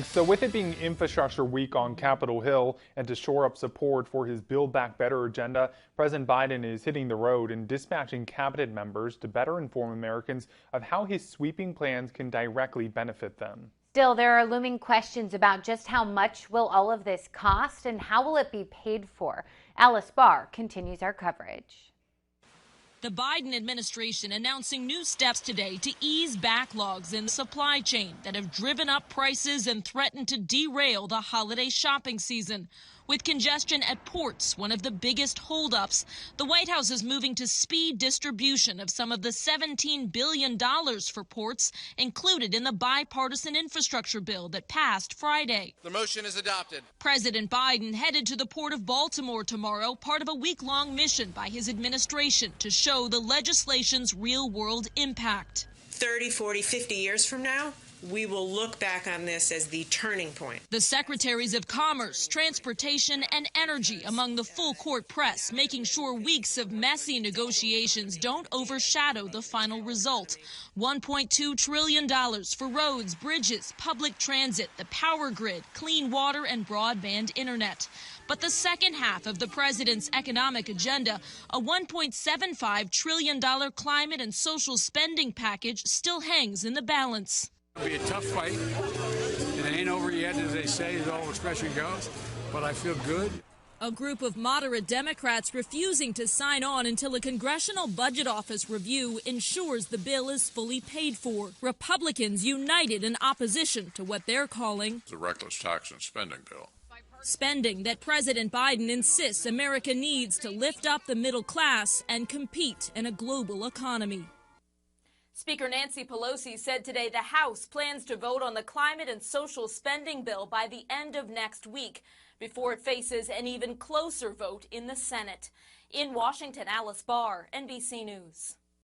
So with it being Infrastructure Week on Capitol Hill and to shore up support for his Build Back Better agenda, President Biden is hitting the road and dispatching cabinet members to better inform Americans of how his sweeping plans can directly benefit them. Still, there are looming questions about just how much will all of this cost and how will it be paid for. Alice Barr continues our coverage. The Biden administration announcing new steps today to ease backlogs in the supply chain that have driven up prices and threatened to derail the holiday shopping season. With congestion at ports, one of the biggest holdups, the White House is moving to speed distribution of some of the $17 billion for ports included in the bipartisan infrastructure bill that passed Friday. The motion is adopted. President Biden headed to the Port of Baltimore tomorrow, part of a week-long mission by his administration to show the legislation's real-world impact. 30, 40, 50 years from now, we will look back on this as the turning point. The secretaries of Commerce, Transportation, and Energy among the full court press, making sure weeks of messy negotiations don't overshadow the final result. $1.2 trillion for roads, bridges, public transit, the power grid, clean water, and broadband internet. But the second half of the president's economic agenda, a $1.75 trillion climate and social spending package, still hangs in the balance. It'll be a tough fight. It ain't over yet, as they say, as the old expression goes, but I feel good. A group of moderate Democrats refusing to sign on until a Congressional Budget Office review ensures the bill is fully paid for. Republicans united in opposition to what they're calling the reckless tax and spending bill. Spending that President Biden insists America needs to lift up the middle class and compete in a global economy. Speaker Nancy Pelosi said today the House plans to vote on the climate and social spending bill by the end of next week before it faces an even closer vote in the Senate. In Washington, Alice Barr, NBC News.